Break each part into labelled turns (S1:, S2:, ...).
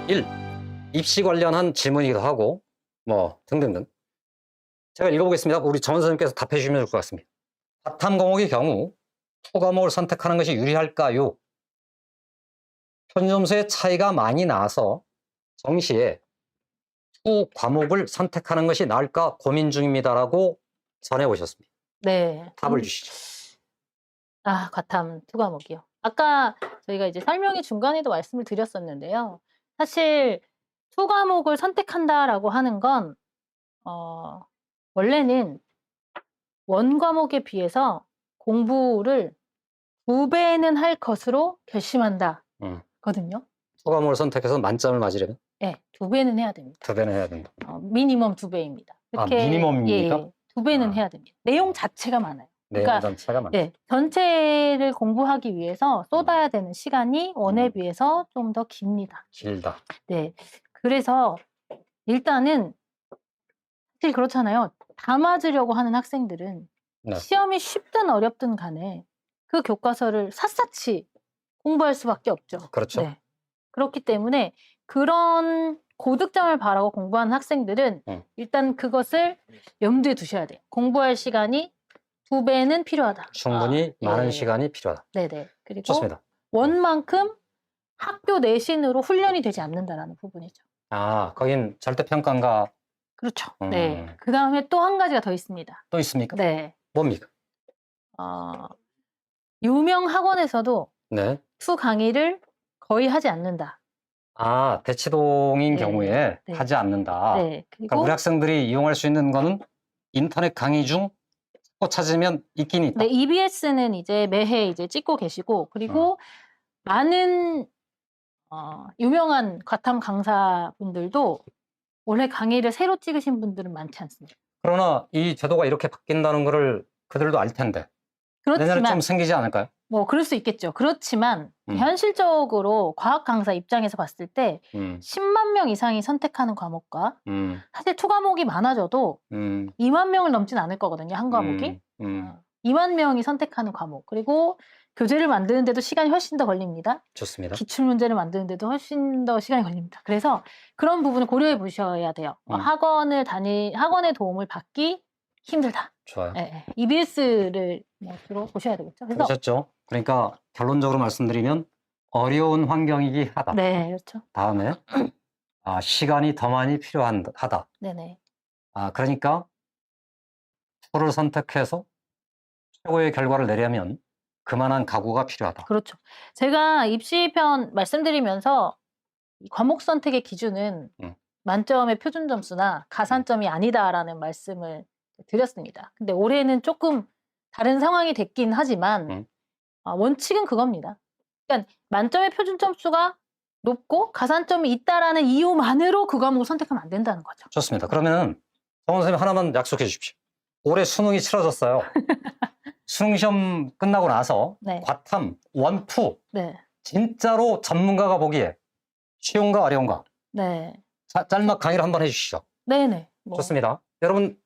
S1: 1. 입시 관련한 질문이기도 하고 뭐 등등등. 제가 읽어보겠습니다. 우리 정 선생님께서 답해 주시면 좋을 것 같습니다. 바탐 과목의 경우 투 과목을 선택하는 것이 유리할까요? 표준점수의 차이가 많이 나서 정시에 투 과목을 선택하는 것이 나을까 고민 중입니다라고 전해오셨습니다.
S2: 네.
S1: 답을 주시죠.
S2: 과탐 투 과목이요. 아까 저희가 이제 설명의 중간에도 말씀을 드렸었는데요. 사실 투 과목을 선택한다라고 하는 건 원래는 원 과목에 비해서 공부를 2배는 할 것으로 결심한다 거든요.
S1: 투 과목을 선택해서 만점을 맞으려면
S2: 네, 2배는 해야 됩니다.
S1: 2배는 해야 된다.
S2: 미니멈 2배입니다.
S1: 미니멈입니까?
S2: 예, 2배는 해야 됩니다. 내용 자체가 많아요.
S1: 내용
S2: 그러니까
S1: 자체가 많다.
S2: 네, 전체를 공부하기 위해서 쏟아야 되는 시간이 원에 비해서 좀 더 깁니다.
S1: 길다.
S2: 네, 그래서 일단은 사실 그렇잖아요. 다 맞으려고 하는 학생들은
S1: 네.
S2: 시험이 쉽든 어렵든 간에 그 교과서를 샅샅이 공부할 수밖에 없죠.
S1: 그렇죠.
S2: 네. 그렇기 때문에 그런 고득점을 바라고 공부하는 학생들은 일단 그것을 염두에 두셔야 돼요. 공부할 시간이 2배는 필요하다.
S1: 충분히 많은
S2: 예.
S1: 시간이 필요하다.
S2: 네네. 그리고
S1: 좋습니다.
S2: 원만큼 학교 내신으로 훈련이 되지 않는다라는 부분이죠.
S1: 거긴 절대평가인가
S2: 그렇죠. 네. 그 다음에 또 한 가지가 더 있습니다.
S1: 또 있습니까?
S2: 네.
S1: 뭡니까?
S2: 유명 학원에서도
S1: 네.
S2: 투 강의를 거의 하지 않는다.
S1: 대치동인
S2: 네.
S1: 경우에
S2: 네.
S1: 하지 않는다.
S2: 네.
S1: 그러니까
S2: 그리고
S1: 우리 학생들이 이용할 수 있는 거는 인터넷 강의 중 또 찾으면 있긴 있다.
S2: 네, EBS는 이제 매해 이제 찍고 계시고, 그리고 많은 유명한 과탐 강사분들도 원래 강의를 새로 찍으신 분들은 많지 않습니다.
S1: 그러나 이 제도가 이렇게 바뀐다는 거를 그들도 알 텐데 내년에 좀
S2: 그렇지만
S1: 생기지 않을까요?
S2: 뭐 그럴 수 있겠죠. 그렇지만 현실적으로 과학 강사 입장에서 봤을 때 10만 명 이상이 선택하는 과목과 사실 투 과목이 많아져도 2만 명을 넘진 않을 거거든요. 한 과목이. 2만 명이 선택하는 과목. 그리고 교재를 만드는데도 시간이 훨씬 더 걸립니다.
S1: 좋습니다.
S2: 기출문제를 만드는데도 훨씬 더 시간이 걸립니다. 그래서 그런 부분을 고려해 보셔야 돼요. 학원의 도움을 받기 힘들다.
S1: 좋아요.
S2: 네, EBS를 주로 보셔야 되겠죠. 그래서
S1: 그러셨죠? 그러니까 결론적으로 말씀드리면 어려운 환경이기 하다.
S2: 네, 그렇죠.
S1: 다음에 시간이 더 많이 필요하다.
S2: 네네.
S1: 그러니까 투를 선택해서 최고의 결과를 내려면 그만한 각오가 필요하다.
S2: 그렇죠. 제가 입시편 말씀드리면서 이 과목 선택의 기준은 만점의 표준 점수나 가산점이 아니다라는 말씀을 드렸습니다. 근데 올해는 조금 다른 상황이 됐긴 하지만 원칙은 그겁니다. 그러니까 만점의 표준 점수가 높고 가산점이 있다라는 이유만으로 그 과목을 선택하면 안 된다는 거죠.
S1: 좋습니다. 그러면 정원 선생님 하나만 약속해 주십시오. 올해 수능이 치러졌어요. 수능 시험 끝나고 나서 과탐 1, 2 진짜로 전문가가 보기에 쉬운가 어려운가?
S2: 네.
S1: 짤막 강의를 한번 해주시죠.
S2: 네네.
S1: 좋습니다. 여러분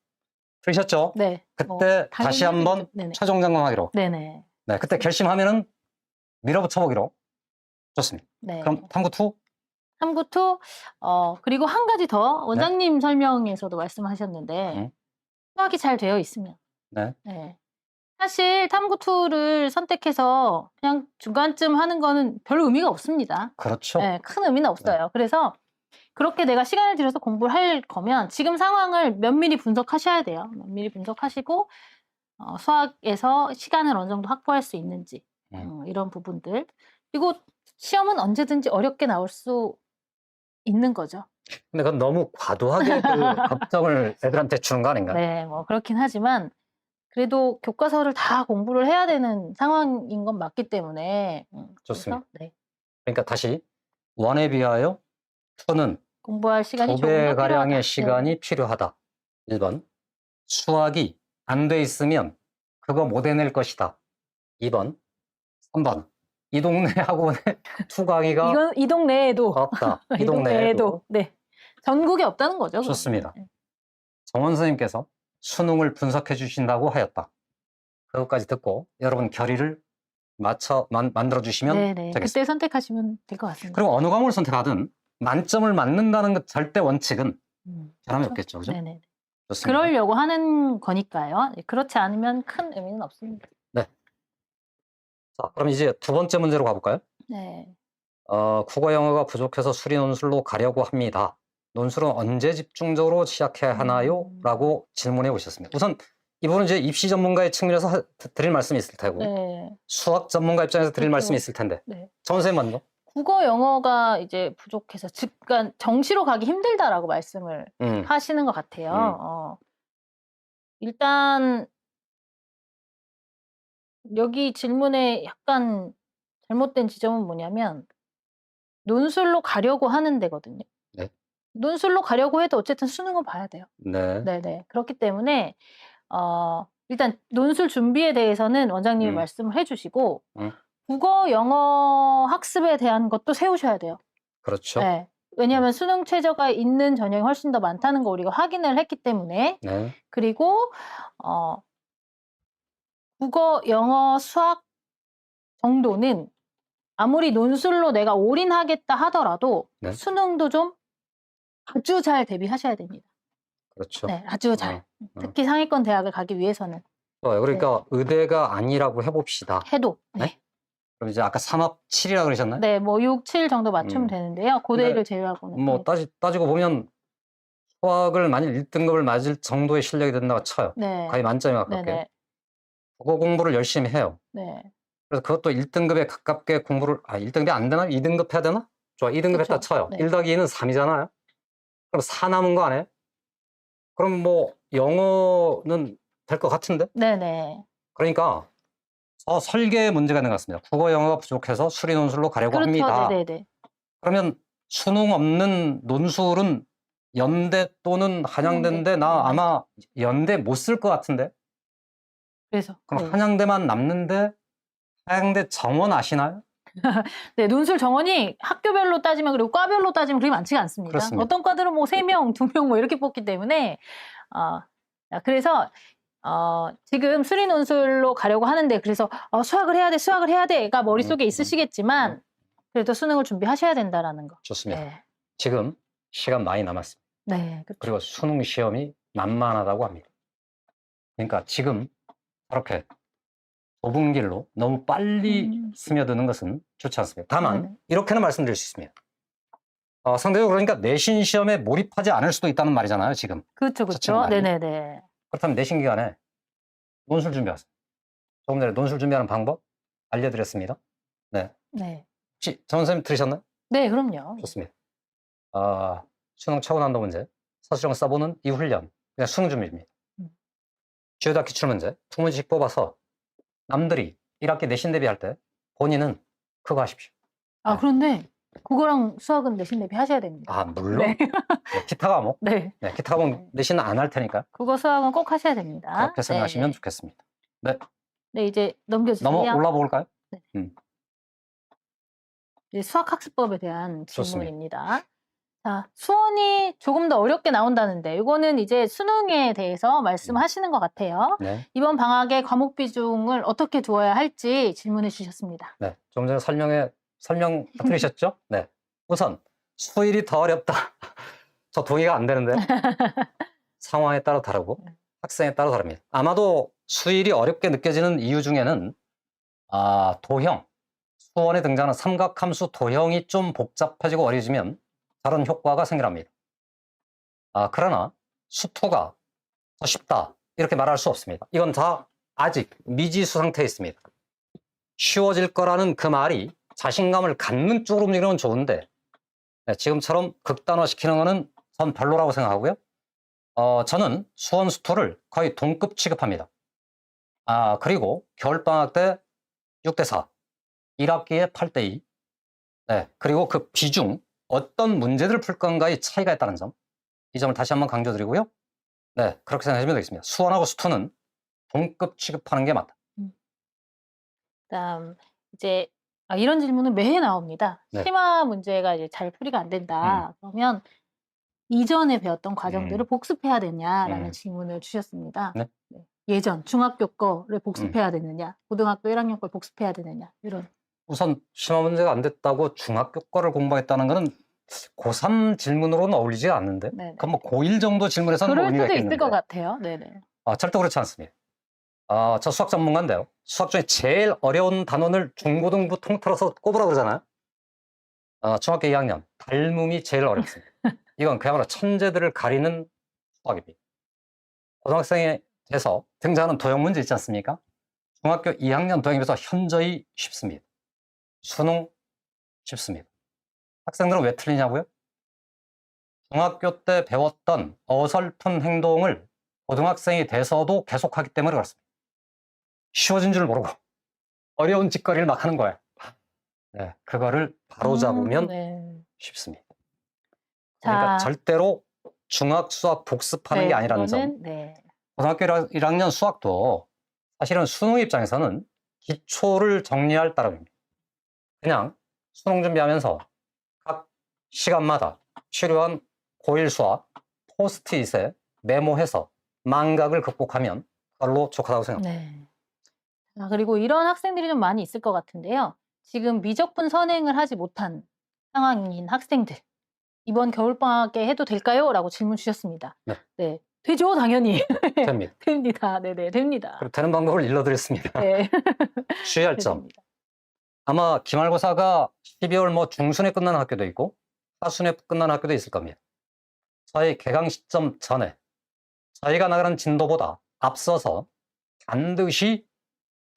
S1: 들으셨죠?
S2: 네.
S1: 그때 다시 한번 최종 점검하기로.
S2: 네네.
S1: 네, 그때 결심하면은 밀어붙여 보기로. 좋습니다.
S2: 네.
S1: 그럼 탐구2?
S2: 탐구2, 그리고 한 가지 더 원장님 설명에서도 말씀하셨는데 수학이 잘 되어 있으면. 네. 사실 탐구2를 선택해서 그냥 중간쯤 하는 거는 별 의미가 없습니다.
S1: 그렇죠.
S2: 네, 큰 의미는 없어요. 그래서 그렇게 내가 시간을 들여서 공부를 할 거면 지금 상황을 면밀히 분석하셔야 돼요. 면밀히 분석하시고 수학에서 시간을 어느 정도 확보할 수 있는지 이런 부분들. 그리고 시험은 언제든지 어렵게 나올 수 있는 거죠.
S1: 근데 그건 너무 과도하게 그 걱정을 애들한테 주는 거 아닌가?
S2: 네, 뭐 그렇긴 하지만 그래도 교과서를 다 공부를 해야 되는 상황인 건 맞기 때문에
S1: 좋습니다.
S2: 그래서,
S1: 그러니까 다시 원에 비하여 투는
S2: 공부할 시간이
S1: 2배가량의 시간이 필요하다. 1번 수학이 안 돼 있으면 그거 못 해낼 것이다. 2번 3번 이 동네 학원에 투 강의가
S2: 이건 이 동네에도
S1: 없다.
S2: 이 동네에도 네, 전국에 없다는 거죠.
S1: 좋습니다. 정원 선생님께서 수능을 분석해 주신다고 하였다. 그것까지 듣고 여러분 결의를 만들어 주시면 되겠습니다.
S2: 그때 선택하시면 될 것 같습니다.
S1: 그리고 어느 과목을 선택하든 만점을 맞는다는 것 절대 원칙은 변함이
S2: 그렇죠.
S1: 없겠죠. 그죠?
S2: 네네.
S1: 좋습니다.
S2: 그러려고 하는 거니까요. 그렇지 않으면 큰 의미는 없습니다.
S1: 네. 자, 그럼 이제 두 번째 문제로 가볼까요?
S2: 네.
S1: 국어 영어가 부족해서 수리 논술로 가려고 합니다. 논술은 언제 집중적으로 시작해야 하나요? 라고 질문해 오셨습니다. 우선 이분은 이제 입시 전문가의 측면에서 드릴 말씀이 있을 테고
S2: 네.
S1: 수학 전문가 입장에서 드릴
S2: 그렇죠.
S1: 말씀이 있을 텐데
S2: 네.
S1: 정 선생님 먼저.
S2: 국어 영어가 이제 부족해서 그러니까 정시로 가기 힘들다라고 말씀을 하시는 것 같아요. 일단 여기 질문에 약간 잘못된 지점은 뭐냐면 논술로 가려고 하는 데거든요.
S1: 네.
S2: 논술로 가려고 해도 어쨌든 수능은 봐야 돼요.
S1: 네.
S2: 네네. 그렇기 때문에 일단 논술 준비에 대해서는 원장님이 말씀을 해주시고 국어 영어 학습에 대한 것도 세우셔야 돼요.
S1: 그렇죠.
S2: 네. 왜냐하면 수능 최저가 있는 전형이 훨씬 더 많다는 거 우리가 확인을 했기 때문에.
S1: 네.
S2: 그리고 국어, 영어, 수학 정도는 아무리 논술로 내가 올인하겠다 하더라도
S1: 네.
S2: 수능도 좀 아주 잘 대비하셔야 됩니다.
S1: 그렇죠.
S2: 네, 아주 잘. 특히 상위권 대학을 가기 위해서는.
S1: 좋아요. 그러니까 의대가 아니라고 해봅시다.
S2: 해도.
S1: 네?
S2: 네.
S1: 그럼 이제 아까 3합 7이라고 그러셨나요?
S2: 네, 뭐 6, 7 정도 맞추면 되는데요. 고대를 제외하고는.
S1: 뭐 따지고 보면 수학을 만일 1등급을 맞을 정도의 실력이 된다고 쳐요.
S2: 네.
S1: 거의 만점에 가깝게.
S2: 네네.
S1: 국어 공부를 열심히 해요.
S2: 네.
S1: 그래서 그것도 1등급에 가깝게 공부를 1등급이 안 되나? 2등급 해야 되나? 좋아, 2등급
S2: 그쵸.
S1: 했다 쳐요.
S2: 네.
S1: 1 더하기 2는 3이잖아요. 그럼 4 남은 거 아니에요? 그럼 뭐 영어는 될 것 같은데?
S2: 네네.
S1: 그러니까 설계에 문제가 있는 것 같습니다. 국어 영어가 부족해서 수리 논술로 가려고
S2: 그렇죠.
S1: 합니다.
S2: 네네네.
S1: 그러면 수능 없는 논술은 연대 또는 한양대인데 나 아마 연대 못 쓸 것 같은데?
S2: 그래서.
S1: 그럼 한양대만 남는데 한양대 정원 아시나요?
S2: 네, 논술 정원이 학교별로 따지면 그리고 과별로 따지면 그리 많지가 않습니다.
S1: 그렇습니다.
S2: 어떤 과들은 뭐 3명, 2명 뭐 이렇게 뽑기 때문에 그래서 지금 수리 논술로 가려고 하는데 그래서 수학을 해야 돼가 머릿속에 있으시겠지만 그래도 수능을 준비하셔야 된다라는 거.
S1: 좋습니다.
S2: 네.
S1: 지금 시간 많이 남았습니다.
S2: 네, 그렇죠.
S1: 그리고 수능 시험이 만만하다고 합니다. 그러니까 지금 저렇게 좁은 길로 너무 빨리 스며드는 것은 좋지 않습니다. 다만 이렇게는 말씀드릴 수 있습니다. 상대적으로 그러니까 내신 시험에 몰입하지 않을 수도 있다는 말이잖아요. 지금.
S2: 그렇죠. 그렇죠. 네네네.
S1: 그렇다면 내신 기간에 논술 준비하세요. 조금 전에 논술 준비하는 방법 알려드렸습니다. 네.
S2: 네.
S1: 혹시 전 선생님 들으셨나요?
S2: 네, 그럼요.
S1: 좋습니다. 수능 차고 난도 문제, 서술형 써보는 이 훈련, 그냥 수능 준비입니다. 주요다 기출문제, 2문제씩 뽑아서 남들이 1학기 내신 대비할 때 본인은 그거 하십시오.
S2: 그런데 국어랑 수학은 내신 대비 하셔야 됩니다.
S1: 물론.
S2: 네.
S1: 기타 과목.
S2: 네.
S1: 기타 과목 내신은 안 할 테니까.
S2: 국어 수학은 꼭 하셔야 됩니다.
S1: 그렇게 생각하시면 좋겠습니다. 네.
S2: 네, 이제 넘겨주세요.
S1: 올라 볼까요?
S2: 네. 이제 수학학습법에 대한 질문입니다. 자, 수원이 조금 더 어렵게 나온다는데 이거는 이제 수능에 대해서 말씀하시는 것 같아요.
S1: 네.
S2: 이번 방학에 과목 비중을 어떻게 두어야 할지 질문해 주셨습니다.
S1: 네. 좀 전에 설명 다 들으셨죠? 네. 우선 수일이 더 어렵다. 저 동의가 안 되는데 상황에 따라 다르고 학생에 따라 다릅니다. 아마도 수일이 어렵게 느껴지는 이유 중에는 도형, 수원에 등장하는 삼각함수 도형이 좀 복잡해지고 어려지면 다른 효과가 생겨납니다. 그러나 수투가 더 쉽다 이렇게 말할 수 없습니다. 이건 다 아직 미지수 상태에 있습니다. 쉬워질 거라는 그 말이 자신감을 갖는 쪽으로 움직이는 건 좋은데 지금처럼 극단화시키는 거는 전 별로라고 생각하고요. 저는 수원 수투를 거의 동급 취급합니다. 그리고 겨울방학 때 6대4, 1학기에 8대2, 그리고 그 비중, 어떤 문제들을 풀 건가의 차이가 있다는 점, 이 점을 다시 한번 강조드리고요. 그렇게 생각하시면 되겠습니다. 수원하고 수투는 동급 취급하는 게 맞다.
S2: 그다음 이제 이런 질문은 매해 나옵니다. 심화 문제가 이제 잘 풀이가 안 된다. 그러면 이전에 배웠던 과정들을 복습해야 되냐라는 질문을 주셨습니다. 예전 중학교 거를 복습해야 되느냐, 고등학교 1학년 걸 복습해야 되느냐 이런.
S1: 우선 심화 문제가 안 됐다고 중학교 거를 공부했다는 것은 고3 질문으로는 어울리지 않는데?
S2: 네네.
S1: 그럼 뭐 고1 정도 질문에서는 뭐
S2: 그럴
S1: 의미가
S2: 수도 있을
S1: 있겠는데.
S2: 것 같아요. 네네.
S1: 절대 그렇지 않습니다. 저 수학 전문가인데요. 수학 중에 제일 어려운 단원을 중고등부 통틀어서 꼽으라 그러잖아요. 중학교 2학년 닮음이 제일 어렵습니다. 이건 그야말로 천재들을 가리는 수학입니다. 고등학생에 돼서 등장하는 도형 문제 있지 않습니까? 중학교 2학년 도형에 비해서 현저히 쉽습니다. 수능 쉽습니다. 학생들은 왜 틀리냐고요? 중학교 때 배웠던 어설픈 행동을 고등학생이 돼서도 계속하기 때문에 그렇습니다. 쉬워진 줄 모르고 어려운 짓거리를 막 하는 거예요. 네, 그거를 바로잡으면
S2: 네.
S1: 쉽습니다. 그러니까 절대로 중학 수학 복습하는 게 아니라는 점.
S2: 네.
S1: 고등학교 1학년 수학도 사실은 수능 입장에서는 기초를 정리할 따름입니다. 그냥 수능 준비하면서 각 시간마다 필요한 고1 수학 포스트잇에 메모해서 망각을 극복하면 그걸로 족하다고 생각합니다.
S2: 네. 그리고 이런 학생들이 좀 많이 있을 것 같은데요. 지금 미적분 선행을 하지 못한 상황인 학생들. 이번 겨울방학에 해도 될까요? 라고 질문 주셨습니다.
S1: 네.
S2: 네. 되죠, 당연히.
S1: 됩니다.
S2: 됩니다. 네네, 됩니다.
S1: 그리고 되는 방법을 일러드렸습니다.
S2: 네.
S1: 주의할 점. 아마 기말고사가 12월 뭐 중순에 끝나는 학교도 있고 하순에 끝나는 학교도 있을 겁니다. 저희 개강 시점 전에 저희가 나가는 진도보다 앞서서 반드시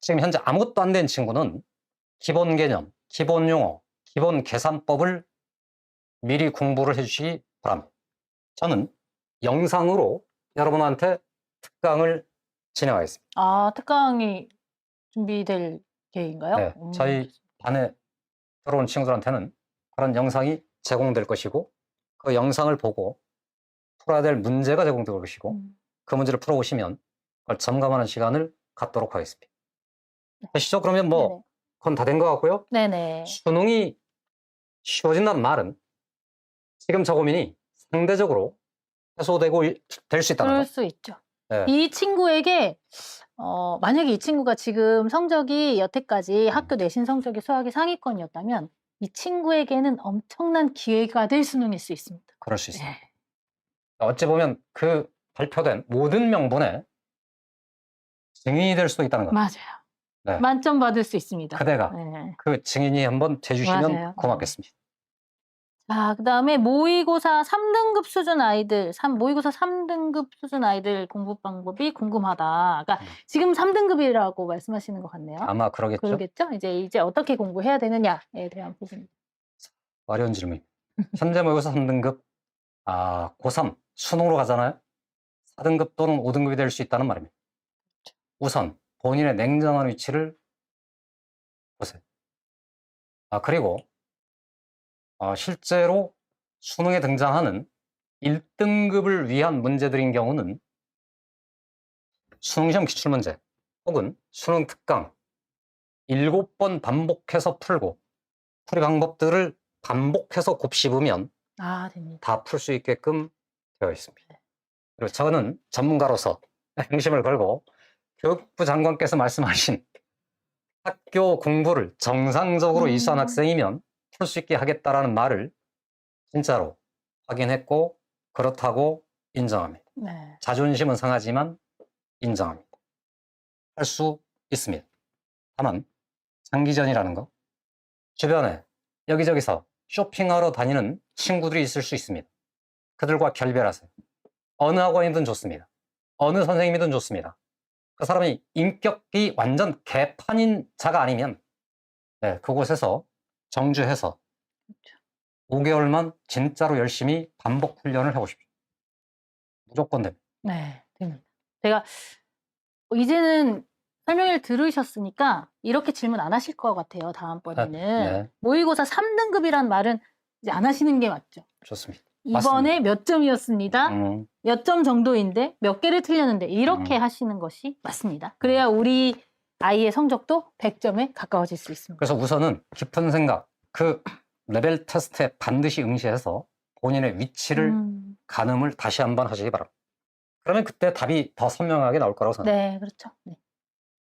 S1: 지금 현재 아무것도 안 된 친구는 기본 개념, 기본 용어, 기본 계산법을 미리 공부를 해주시기 바랍니다. 저는 영상으로 여러분한테 특강을 진행하겠습니다.
S2: 특강이 준비될 계획인가요?
S1: 네, 저희 반에 들어온 친구들한테는 그런 영상이 제공될 것이고 그 영상을 보고 풀어야 될 문제가 제공될 것이고 그 문제를 풀어오시면 그걸 점검하는 시간을 갖도록 하겠습니다. 되시죠? 그러면 뭐
S2: 네네.
S1: 그건 다 된 것 같고요.
S2: 네네.
S1: 수능이 쉬워진다는 말은 지금 저 고민이 상대적으로 해소되고 될 수 있다는
S2: 그럴
S1: 거.
S2: 수 있죠.
S1: 네.
S2: 이 친구에게 만약에 이 친구가 지금 성적이 여태까지 학교 내신 성적이 수학이 상위권이었다면 이 친구에게는 엄청난 기회가 될 수능일 수 있습니다.
S1: 그럴 수 있습니다. 네. 어찌 보면 그 발표된 모든 명분에 증인이 될 수도 있다는 거.
S2: 맞아요.
S1: 네.
S2: 만점 받을 수 있습니다.
S1: 그대가 그 증인이 한번 돼주시면
S2: 맞아요.
S1: 고맙겠습니다.
S2: 그다음에 모의고사 3등급 수준 아이들, 모의고사 3등급 수준 아이들 공부 방법이 궁금하다. 그러니까 지금 3등급이라고 말씀하시는 것 같네요.
S1: 아마 그러겠죠.
S2: 그러겠죠? 이제 어떻게 공부해야 되느냐에 대한 부분.
S1: 어려운 질문입니다. 현재 모의고사 3등급, 고3 수능으로 가잖아요. 4등급 또는 5등급이 될 수 있다는 말입니다. 우선 본인의 냉정한 위치를 보세요. 그리고 실제로 수능에 등장하는 1등급을 위한 문제들인 경우는 수능시험 기출문제 혹은 수능 특강 7번 반복해서 풀고 풀이 방법들을 반복해서 곱씹으면 다 풀 수 있게끔 되어 있습니다. 그리고 저는 전문가로서 행심을 걸고 교육부 장관께서 말씀하신 학교 공부를 정상적으로 이수한 학생이면 풀 수 있게 하겠다라는 말을 진짜로 확인했고 그렇다고 인정합니다. 네. 자존심은 상하지만 인정합니다. 할 수 있습니다. 다만 장기전이라는 거, 주변에 여기저기서 쇼핑하러 다니는 친구들이 있을 수 있습니다. 그들과 결별하세요. 어느 학원이든 좋습니다. 어느 선생님이든 좋습니다. 그 사람이 인격이 완전 개판인 자가 아니면 그곳에서 정주해서 5개월만 진짜로 열심히 반복 훈련을 해보십시오. 무조건 됩니다. 네, 됩니다.
S2: 제가 이제는 설명을 들으셨으니까 이렇게 질문 안 하실 것 같아요. 다음번에는. 네. 모의고사 3등급이란 말은 이제 안 하시는 게 맞죠?
S1: 좋습니다.
S2: 이번에 맞습니다. 몇 점이었습니다. 몇 점 정도인데 몇 개를 틀렸는데 이렇게 하시는 것이 맞습니다. 그래야 우리 아이의 성적도 100점에 가까워질 수 있습니다.
S1: 그래서 우선은 깊은 생각, 그 레벨 테스트에 반드시 응시해서 본인의 위치를 가늠을 다시 한번 하시기 바랍니다. 그러면 그때 답이 더 선명하게 나올 거라고 생각합니다.
S2: 네, 그렇죠. 네.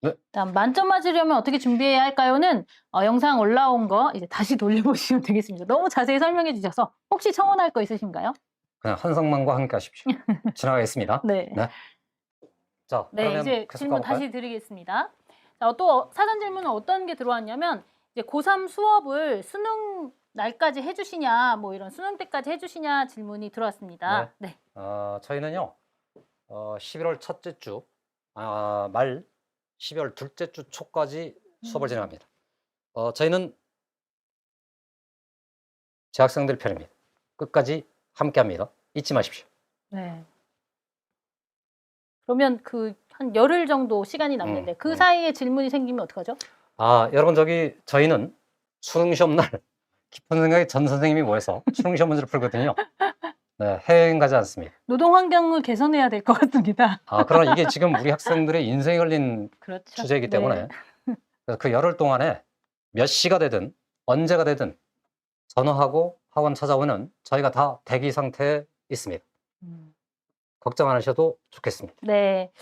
S1: 네.
S2: 다음 만점 맞으려면 어떻게 준비해야 할까요?는 영상 올라온 거 이제 다시 돌려보시면 되겠습니다. 너무 자세히 설명해 주셔서 혹시 청원할 거 있으신가요?
S1: 그냥 한성만과 함께 하십시오. 지나가겠습니다.
S2: 네.
S1: 네. 자,
S2: 네,
S1: 그러면
S2: 이제
S1: 계속
S2: 질문
S1: 가볼까요?
S2: 다시 드리겠습니다. 자, 또 사전 질문은 어떤 게 들어왔냐면 이제 고3 수업을 수능 날까지 해주시냐, 뭐 이런 수능 때까지 해주시냐 질문이 들어왔습니다. 네.
S1: 저희는요, 11월 첫째 주, 말 12월 둘째 주 초까지 수업을 진행합니다. 저희는 재학생들 편입니다. 끝까지 함께 합니다. 잊지 마십시오.
S2: 네. 그러면 그 한 열흘 정도 시간이 남는데 그 사이에 질문이 생기면 어떡하죠?
S1: 여러분 저희는 수능 시험 날 깊은 생각에 전 선생님이 모여서 수능 시험 문제를 풀거든요. 네, 해외여행 가지 않습니다.
S2: 노동 환경을 개선해야 될 것 같습니다.
S1: 그러나 이게 지금 우리 학생들의 인생에 걸린
S2: 그렇죠.
S1: 주제이기 때문에 그래서 그 열흘 동안에 몇 시가 되든 언제가 되든 전화하고 학원 찾아오는 저희가 다 대기 상태에 있습니다. 걱정 안 하셔도 좋겠습니다.
S2: 네.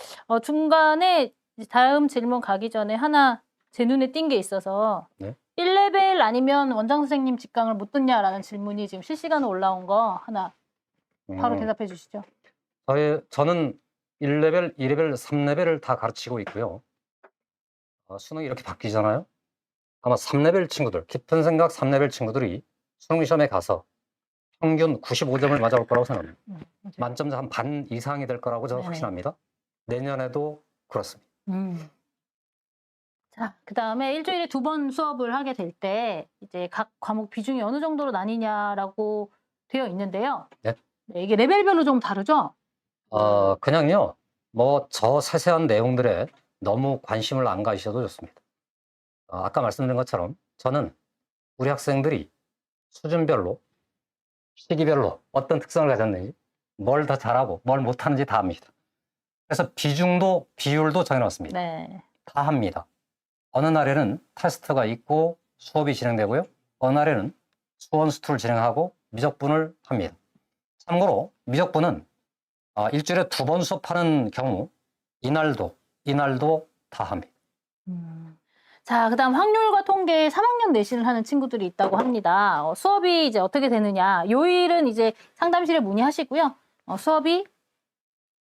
S2: 중간에 다음 질문 가기 전에 하나 제 눈에 띈 게 있어서 1레벨 아니면 원장 선생님 직강을 못 듣냐라는 질문이 지금 실시간으로 올라온 거 하나 바로 대답해 주시죠.
S1: 저는 1레벨, 2레벨, 3레벨을 다 가르치고 있고요. 수능이 이렇게 바뀌잖아요. 아마 3레벨 친구들, 깊은 생각 3레벨 친구들이 수능 시험에 가서 평균 95점을 맞아올 거라고 생각합니다. 만점자 한 반 이상이 될 거라고 저는 확신합니다. 내년에도 그렇습니다.
S2: 자, 그다음에 일주일에 2번 수업을 하게 될 때 이제 각 과목 비중이 어느 정도로 나뉘냐라고 되어 있는데요.
S1: 네.
S2: 이게 레벨별로 좀 다르죠?
S1: 그냥요. 저 세세한 내용들에 너무 관심을 안 가지셔도 좋습니다. 아까 말씀드린 것처럼 저는 우리 학생들이 수준별로 시기별로 어떤 특성을 가졌는지 뭘 더 잘하고 뭘 못하는지 다 압니다. 그래서 비중도 비율도 정해놨습니다.
S2: 네.
S1: 다 합니다. 어느 날에는 테스트가 있고 수업이 진행되고요. 어느 날에는 수원수투를 진행하고 미적분을 합니다. 참고로 미적분은 일주일에 2번 수업하는 경우 이날도 다 합니다.
S2: 자, 그다음 확률과 통계 3학년 내신을 하는 친구들이 있다고 합니다. 수업이 이제 어떻게 되느냐? 요일은 이제 상담실에 문의하시고요. 수업이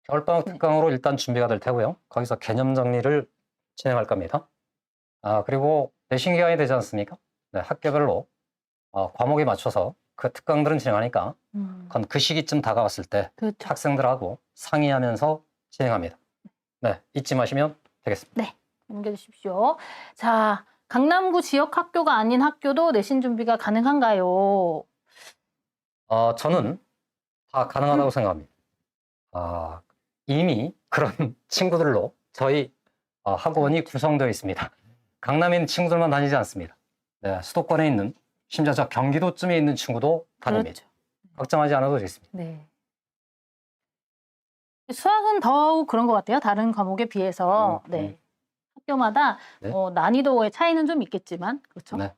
S1: 겨울방학 특강으로 일단 준비가 될 테고요. 거기서 개념 정리를 진행할 겁니다. 그리고 내신 기간이 되지 않습니까? 네, 학교별로 과목에 맞춰서 그 특강들은 진행하니까 그건 그 시기쯤 다가왔을 때
S2: 그렇죠.
S1: 학생들하고 상의하면서 진행합니다. 네, 잊지 마시면 되겠습니다.
S2: 네, 넘겨주십시오. 자, 강남구 지역 학교가 아닌 학교도 내신 준비가 가능한가요?
S1: 저는 다 가능하다고 생각합니다. 이미 그런 친구들로 저희 학원이 구성되어 있습니다. 강남에 있는 친구들만 다니지 않습니다. 네, 수도권에 있는 심지어 저 경기도쯤에 있는 친구도 다닙니다.
S2: 그렇죠.
S1: 걱정하지 않아도 되겠습니다.
S2: 네. 수학은 더욱 그런 것 같아요. 다른 과목에 비해서. 네. 학교마다 난이도의 차이는 좀 있겠지만 그렇죠.
S1: 네.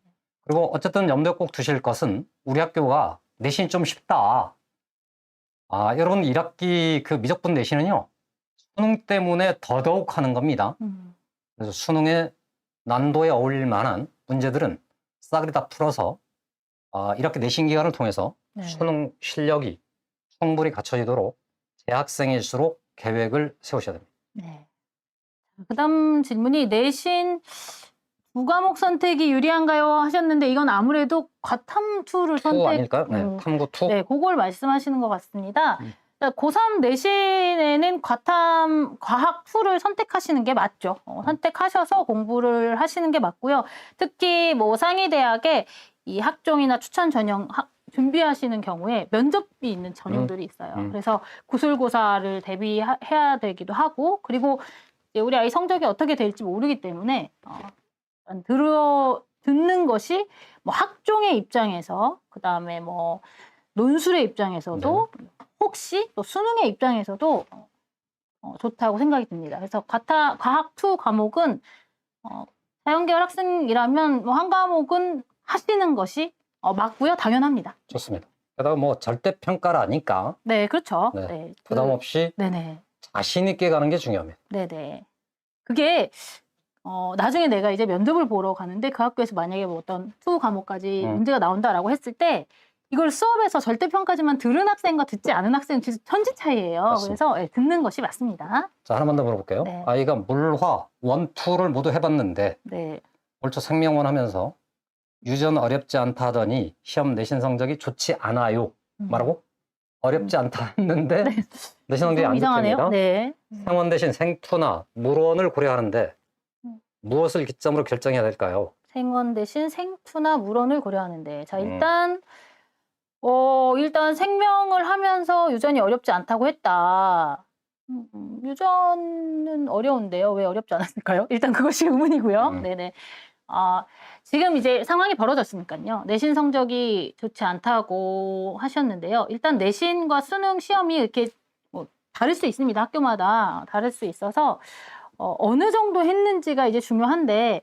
S1: 그리고 어쨌든 염두에 꼭 두실 것은 우리 학교가 내신이 좀 쉽다. 여러분 1학기 그 미적분 내신은요. 수능 때문에 더더욱 하는 겁니다. 그래서 수능의 난도에 어울릴 만한 문제들은 싸그리 다 풀어서 이렇게 내신 기간을 통해서 수능 실력이 충분히 갖춰지도록 재학생일수록 계획을 세우셔야 됩니다.
S2: 네. 그다음 질문이 내신 2과목 선택이 유리한가요? 하셨는데 이건 아무래도 과탐2를 선택
S1: 아닐까요? 네, 탐구2.
S2: 네, 그걸 말씀하시는 것 같습니다. 고3 내신에는 과학2를 선택하시는 게 맞죠. 선택하셔서 공부를 하시는 게 맞고요. 특히 뭐 상위대학에 이 학종이나 추천 전형 준비하시는 경우에 면접이 있는 전형들이 있어요. 그래서 구술고사를 대비해야 되기도 하고 그리고 우리 아이 성적이 어떻게 될지 모르기 때문에 듣는 것이 뭐 학종의 입장에서 그다음에 뭐 논술의 입장에서도 혹시 또 수능의 입장에서도 좋다고 생각이 듭니다. 그래서 과학2 과목은 자연계열 학생이라면 뭐 한 과목은 하시는 것이 맞고요. 당연합니다.
S1: 좋습니다. 게다가 뭐 절대평가라니까.
S2: 네, 그렇죠.
S1: 부담 없이 자신 있게 가는 게 중요합니다.
S2: 네네. 그게 나중에 내가 이제 면접을 보러 가는데 그 학교에서 만약에 뭐 어떤 투 과목까지 문제가 나온다라고 했을 때 이걸 수업에서 절대평가지만 들은 학생과 듣지 않은 학생은 진짜 천지 차이예요.
S1: 맞습니다.
S2: 그래서 듣는 것이 맞습니다.
S1: 자, 하나만 더 물어볼게요.
S2: 네.
S1: 아이가 물화, 원투를 모두 해봤는데
S2: 네.
S1: 올초 생명원 하면서 유전 어렵지 않다 하더니 시험 내신 성적이 좋지 않아요. 말하고 어렵지 않다 했는데
S2: 네.
S1: 내신 성적이 안
S2: 이상하네요.
S1: 좋습니다.
S2: 네.
S1: 생원 대신 생투나 물원을 고려하는데 무엇을 기점으로 결정해야 될까요?
S2: 생원 대신 생투나 물원을 고려하는데 자 일단 생명을 하면서 유전이 어렵지 않다고 했다. 유전은 어려운데요. 왜 어렵지 않았을까요? 일단 그것이 의문이고요. 네네. 지금 이제 상황이 벌어졌으니까요. 내신 성적이 좋지 않다고 하셨는데요. 일단 내신과 수능 시험이 이렇게 뭐 다를 수 있습니다. 학교마다 다를 수 있어서 어느 정도 했는지가 이제 중요한데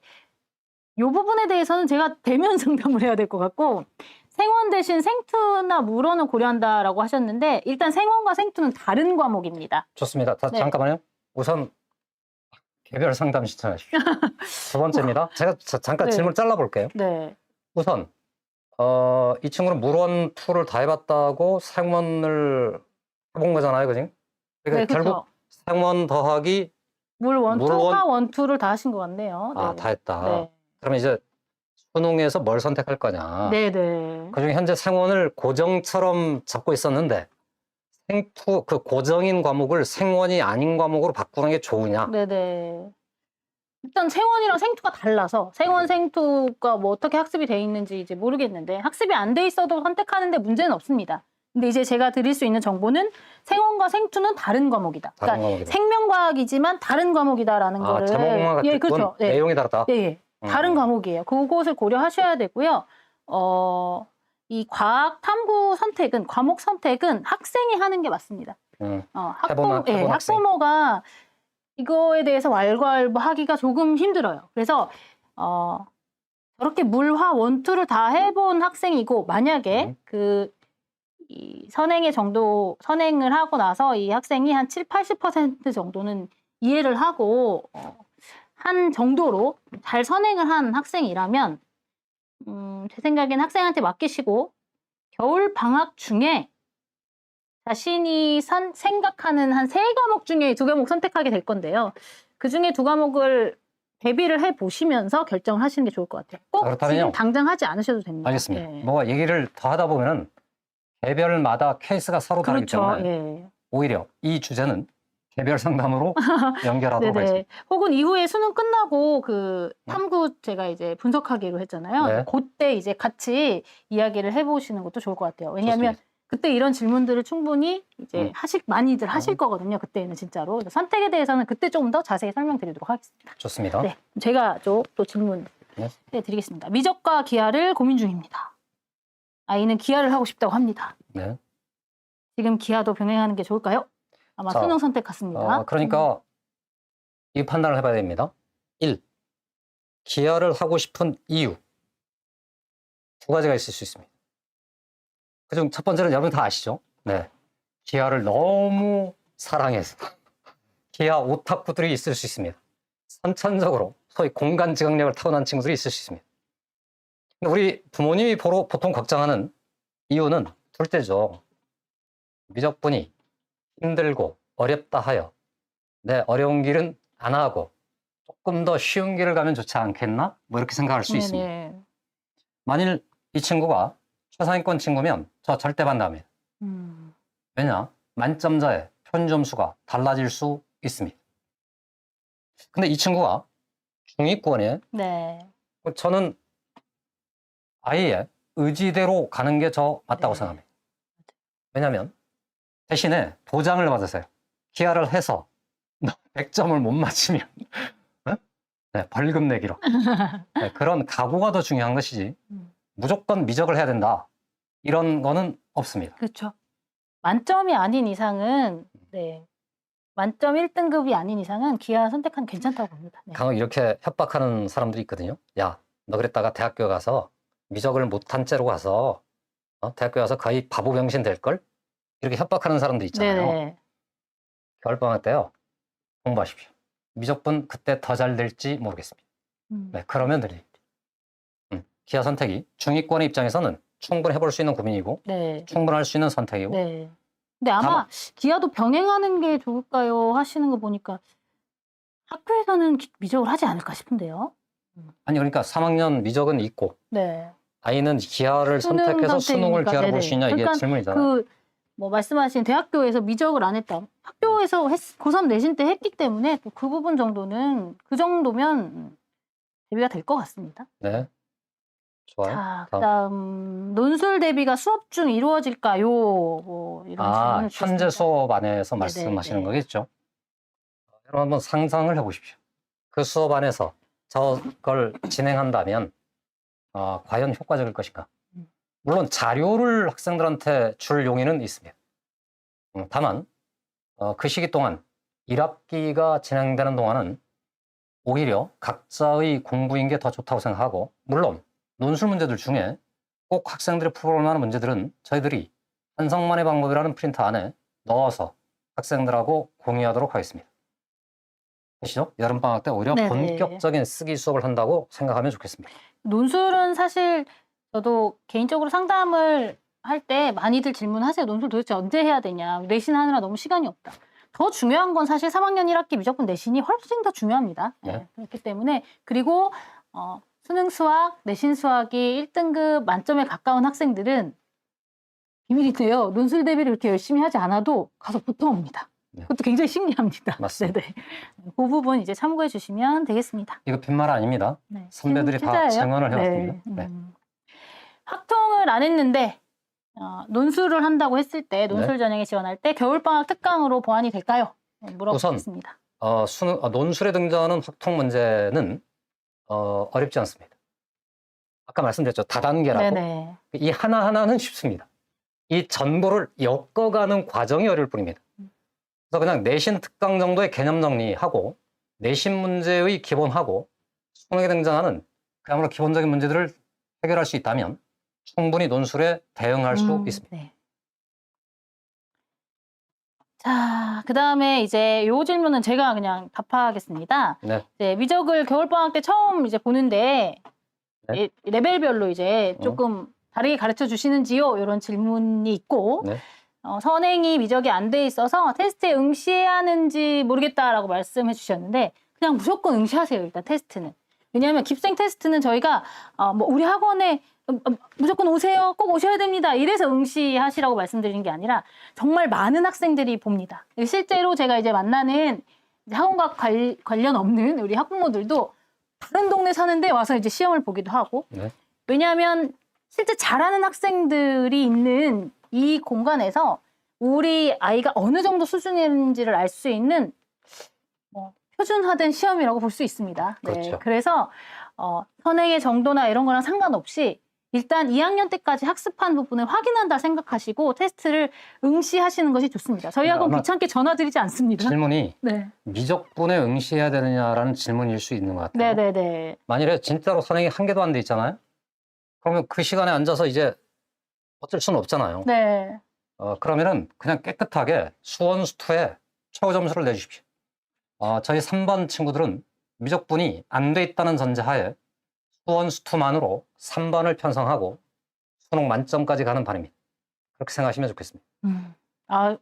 S2: 이 부분에 대해서는 제가 대면 상담을 해야 될 것 같고 생원 대신 생투나 물원을 고려한다라고 하셨는데 일단 생원과 생투는 다른 과목입니다.
S1: 좋습니다.
S2: 네.
S1: 잠깐만요. 우선 개별 상담 신청하십시오. 두 번째입니다. 제가 잠깐
S2: 네.
S1: 질문 잘라볼게요.
S2: 네.
S1: 우선 이 친구는 물원 투를 다 해봤다고 생원을 해본 거잖아요, 그지? 그러니까
S2: 네,
S1: 결국 생원 더하기
S2: 물원투와 원투를 다 하신 것 같네요. 네.
S1: 다 했다.
S2: 네.
S1: 그러면 이제 수능에서 뭘 선택할 거냐?
S2: 네네.
S1: 그중에 현재 생원을 고정처럼 잡고 있었는데 생투 그 고정인 과목을 생원이 아닌 과목으로 바꾸는 게 좋으냐?
S2: 네네. 일단 생원이랑 생투가 달라서 생원, 생투가 뭐 어떻게 학습이 돼 있는지 이제 모르겠는데 학습이 안 돼 있어도 선택하는데 문제는 없습니다. 근데 이제 제가 드릴 수 있는 정보는 생원과 생투는 다른 과목이다.
S1: 다른
S2: 그러니까
S1: 과목이다.
S2: 생명과학이지만 다른 과목이다라는 거를
S1: 제목만 같은
S2: 그렇죠. 네.
S1: 내용이 다르다.
S2: 예. 다른 과목이에요. 그것을 고려하셔야 되고요. 이 과학 탐구 선택은 과목 선택은 학생이 하는 게 맞습니다. 학부모가 이거에 대해서 왈가왈부하기가 조금 힘들어요. 그래서 저렇게 물화 원투를 다 해본 학생이고 만약에 이 선행을 하고 나서 이 학생이 한 70~80% 정도는 이해를 하고 한 정도로 잘 선행을 한 학생이라면 제 생각엔 학생한테 맡기시고 겨울 방학 중에 자신이 생각하는 한 3과목 중에 2과목 선택하게 될 건데요. 그 중에 2과목을 대비를 해보시면서 결정을 하시는 게 좋을 것 같아요. 꼭 지금 당장 하지 않으셔도 됩니다.
S1: 알겠습니다.
S2: 네.
S1: 뭐가 얘기를 더 하다 보면은 개별마다 케이스가 서로 다르기 때문에 오히려 이 주제는 개별 상담으로 연결하도록 하겠습니다.
S2: 혹은 이후에 수능 끝나고 그 탐구 제가 이제 분석하기로 했잖아요.
S1: 네.
S2: 그때 이제 같이 이야기를 해보시는 것도 좋을 것 같아요. 왜냐하면 그때 이런 질문들을 충분히 이제 많이들 하실 거거든요. 그때는 진짜로. 선택에 대해서는 그때 조금 더 자세히 설명드리도록 하겠습니다.
S1: 좋습니다.
S2: 네, 제가 또 질문 드리겠습니다. 미적과 기하를 고민 중입니다. 아이는 기하를 하고 싶다고 합니다.
S1: 네.
S2: 지금 기하도 병행하는 게 좋을까요? 아마 수능 선택 같습니다.
S1: 그러니까 이 판단을 해봐야 됩니다. 1. 기하를 하고 싶은 이유. 2가지가 있을 수 있습니다. 그중 첫 번째는 여러분 다 아시죠? 네. 기하를 너무 사랑해서 기하 오타쿠들이 있을 수 있습니다. 선천적으로 소위 공간 지각력을 타고난 친구들이 있을 수 있습니다. 근데 우리 부모님이 보통 걱정하는 이유는 둘째죠. 미적분이 힘들고 어렵다 하여 내 어려운 길은 안 하고 조금 더 쉬운 길을 가면 좋지 않겠나? 뭐 이렇게 생각할 수 있습니다. 만일 이 친구가 최상위권 친구면 저 절대 반대합니다. 왜냐? 만점자의 평점수가 달라질 수 있습니다. 근데 이 친구가 중위권에 저는 아이의 의지대로 가는 게 저 맞다고 생각합니다. 왜냐하면 대신에 보장을 받으세요. 기하를 해서 100점을 못 맞추면 벌금 내기로. 그런 각오가 더 중요한 것이지 무조건 미적을 해야 된다. 이런 거는 없습니다.
S2: 그렇죠. 만점이 아닌 이상은 만점 1등급이 아닌 이상은 기하 선택하는 괜찮다고 봅니다.
S1: 강하게 이렇게 협박하는 사람들이 있거든요. 야, 너 그랬다가 대학교 가서 미적을 못한 채로 가서 대학교 가서 거의 바보 병신 될걸? 이렇게 협박하는 사람들 있잖아요. 겨울방학 때요. 공부하십시오. 미적분 그때 더 잘 될지 모르겠습니다. 네, 그러면 드립니다. 기하 선택이 중위권의 입장에서는 충분히 해볼 수 있는 고민이고
S2: 네.
S1: 충분할 수 있는 선택이고
S2: 네. 근데 아마 기아도 병행하는 게 좋을까요? 하시는 거 보니까 학교에서는 미적을 하지 않을까 싶은데요.
S1: 아니 그러니까 3학년 미적은 있고
S2: 네.
S1: 아이는 기하를 선택해서 수능을 기하를 볼 수 있냐 이게
S2: 그러니까
S1: 질문이잖아요.
S2: 뭐 말씀하신 대학교에서 미적을 안 했다. 학교에서 고3 내신 때 했기 때문에 또 그 부분 정도는 그 정도면 대비가 될 것 같습니다.
S1: 네. 좋아요.
S2: 자, 그다음 논술 대비가 수업 중 이루어질까요? 뭐 이런 질문을
S1: 현재
S2: 주셨습니다.
S1: 수업 안에서 말씀하시는 거겠죠. 여러분 한번 상상을 해보십시오. 그 수업 안에서 저걸 진행한다면 과연 효과적일 것인가? 물론 자료를 학생들한테 줄 용의는 있습니다. 다만 그 시기 동안 1학기가 진행되는 동안은 오히려 각자의 공부인 게 더 좋다고 생각하고 물론 논술 문제들 중에 꼭 학생들이 풀어볼 만한 문제들은 저희들이 한성만의 방법이라는 프린터 안에 넣어서 학생들하고 공유하도록 하겠습니다. 아시죠? 여름방학 때 오히려 본격적인 쓰기 수업을 한다고 생각하면 좋겠습니다.
S2: 논술은 사실 저도 개인적으로 상담을 할 때 많이들 질문하세요. 논술 도대체 언제 해야 되냐. 내신하느라 너무 시간이 없다. 더 중요한 건 사실 3학년 1학기 미적분 내신이 훨씬 더 중요합니다. 네. 그렇기 때문에 그리고 수능 수학, 내신 수학이 1등급 만점에 가까운 학생들은 비밀인데요. 논술 대비를 그렇게 열심히 하지 않아도 가서 보통 옵니다. 네. 그것도 굉장히 신기합니다.
S1: 맞습니다.
S2: 네네. 그 부분 이제 참고해 주시면 되겠습니다.
S1: 이거 빈말 아닙니다. 네. 선배들이 다 증언을 해왔습니다. 네.
S2: 학통을 안 했는데 논술을 한다고 했을 때 논술 전형에 지원할 때 겨울방학 특강으로 보완이 될까요? 물어보겠습니다.
S1: 우선 논술에 등장하는 학통 문제는 어렵지 않습니다. 아까 말씀드렸죠. 다단계라고. 네네. 이 하나하나는 쉽습니다. 이 전부를 엮어가는 과정이 어려울 뿐입니다. 그래서 그냥 내신 특강 정도의 개념 정리하고 내신 문제의 기본하고 수능에 등장하는 그야말로 기본적인 문제들을 해결할 수 있다면 충분히 논술에 대응할 수 있습니다. 네.
S2: 자, 그 다음에 이제 요 질문은 제가 그냥 답하겠습니다. 네. 이제 미적을 겨울방학 때 처음 이제 보는데 레벨별로 이제 조금 다르게 가르쳐 주시는지요? 이런 질문이 있고 선행이 미적이 안 돼 있어서 테스트에 응시해야 하는지 모르겠다라고 말씀해 주셨는데 그냥 무조건 응시하세요. 일단 테스트는. 왜냐하면 깁생 테스트는 저희가 뭐 우리 학원에 무조건 오세요. 꼭 오셔야 됩니다. 이래서 응시하시라고 말씀드리는 게 아니라 정말 많은 학생들이 봅니다. 실제로 제가 이제 만나는 학원과 관련 없는 우리 학부모들도 다른 동네 사는데 와서 이제 시험을 보기도 하고 왜냐하면 실제 잘하는 학생들이 있는 이 공간에서 우리 아이가 어느 정도 수준인지를 알 수 있는 표준화된 시험이라고 볼 수 있습니다.
S1: 그렇죠.
S2: 네, 그래서 선행의 정도나 이런 거랑 상관없이 일단 2학년 때까지 학습한 부분을 확인한다 생각하시고 테스트를 응시하시는 것이 좋습니다. 저희 학원 귀찮게 전화드리지 않습니다.
S1: 질문이 미적분에 응시해야 되느냐라는 질문일 수 있는 것 같아요.
S2: 네네네.
S1: 만일에 진짜로 선행이 한 개도 안 돼 있잖아요. 그러면 그 시간에 앉아서 이제 어쩔 수는 없잖아요.
S2: 네.
S1: 그러면은 그냥 깨끗하게 수원수투에 최고 점수를 내주십시오. 저희 3번 친구들은 미적분이 안 돼 있다는 전제하에 수원수투만으로 3번을 편성하고 수능 만점까지 가는 반입니다. 그렇게 생각하시면 좋겠습니다.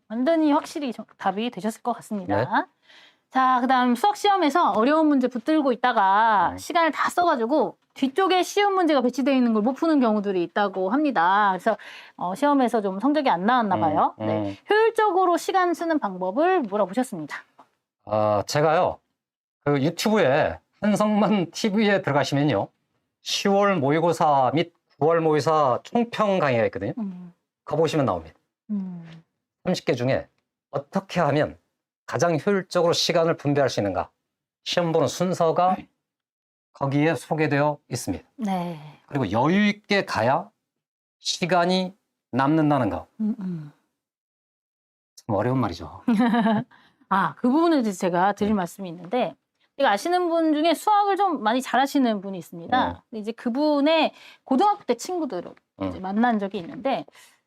S2: 완전히 확실히 답이 되셨을 것 같습니다. 자, 그다음 수학 시험에서 어려운 문제 붙들고 있다가 시간을 다 써가지고 뒤쪽에 쉬운 문제가 배치되어 있는 걸 못 푸는 경우들이 있다고 합니다. 그래서 시험에서 좀 성적이 안 나왔나 봐요. 효율적으로 시간 쓰는 방법을 물어보셨습니다.
S1: 제가요, 그 유튜브에 한성만 TV에 들어가시면요, 10월 모의고사 및 9월 모의고사 총평 강의가 있거든요. 거 보시면 나옵니다. 30개 중에 어떻게 하면 가장 효율적으로 시간을 분배할 수 있는가. 시험 보는 순서가 거기에 소개되어 있습니다.
S2: 네.
S1: 그리고 여유 있게 가야 시간이 남는다는 거. 참 어려운 말이죠.
S2: 그 부분에 대해서 제가 드릴 말씀이 있는데 제가 아시는 분 중에 수학을 좀 많이 잘하시는 분이 있습니다. 이제 그분의 고등학교 때 친구들을 이제 만난 적이 있는데